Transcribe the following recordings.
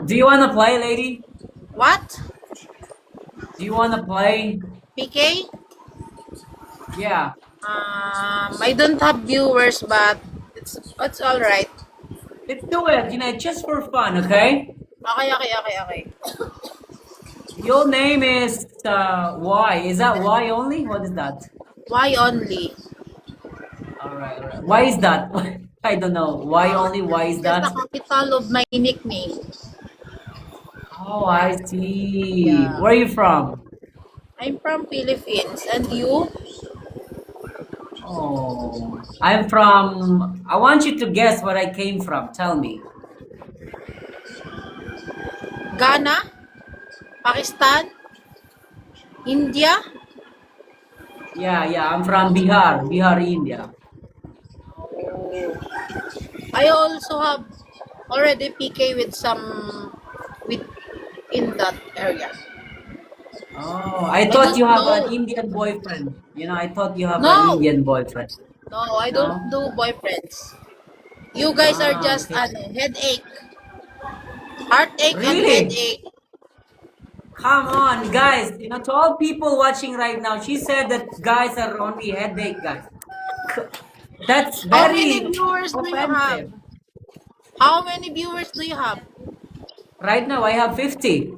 Do you wanna play, lady? What? Do you wanna play? PK? Yeah. I don't have viewers, but it's all right. Let's do it. Just for fun, okay? Okay. Your name is Y. Is that Y only? What is that? Why only? All right, all right. Why is that? I don't know. Why only? Why is Just that? the capital of my nickname. Oh, I see. Yeah. Where are you from? I'm from Philippines, and you? Oh, I'm from. I want you to guess where I came from. Tell me. Ghana? Pakistan? India? Yeah, yeah. I'm from Bihar, Bihar, India. I also have already PK with with in that area. Oh, I I thought don't you have an know. Indian boyfriend. I thought you have an No, Indian boyfriend. no, I don't No? do boyfriends. You guys are Ah, just okay. headache, heartache, and Really? headache. Come on, guys. To all people watching right now, she said that guys are only headache, guys. That's How many very viewers do you have? offensive. How many viewers do you have? Right now, I have 50.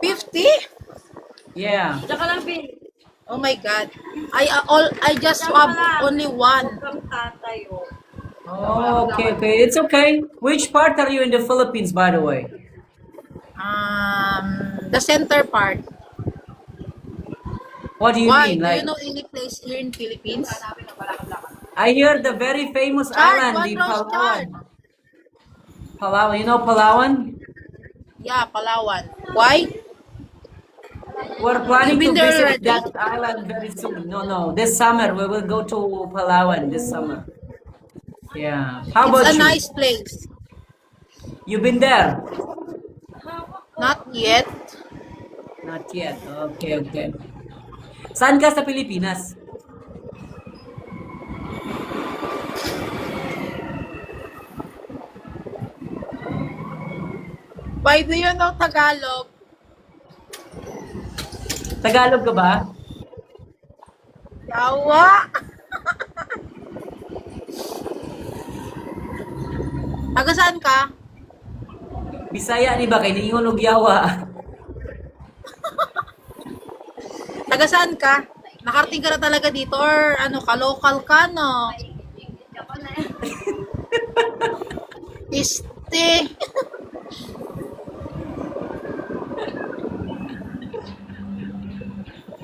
50? Yeah. Oh my God. I just have only one. Oh, okay, okay. It's okay. Which part are you in the Philippines, by the way? The center part. What do you Why? mean? Do you Like, know any place here in Philippines? I hear the very famous Chard, island, one the rose chard. Palawan. Palawan, you know Palawan? Yeah, Palawan. Why? We're You've planning been to there visit already? that island very soon. No, no, this summer we will go to Palawan this summer. Yeah. How It's a about you? nice place. You been there? Not yet. Not yet. Okay, okay. Saan ka sa Pilipinas? Why do you know Tagalog? Tagalog ka ba? Yawa! Taga saan ka? Bisaya ni ba kay niingon og yawa? Taga saan ka? Nakarating ka na talaga dito or ano ka, local ka, no? Este.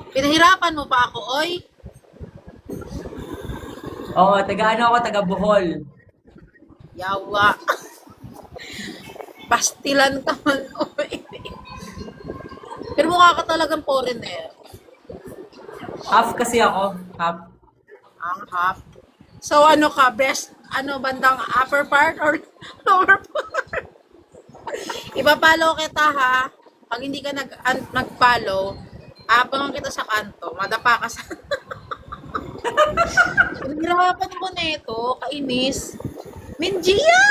Pinahirapan mo pa ako, oy. Oo, taga ano ako, taga Bohol. Yawa. Pastilan ka man, oy. Pero mukha ka talagang foreigner. Half kasi ako, half. Ang hap. So ano ka, best, bandang upper part or lower part? Ipapalo kita ha. Pag hindi ka nag-follow, abangan kita sa kanto, madapa ka sa... Pinahirapan ko nito, kainis. Minjia!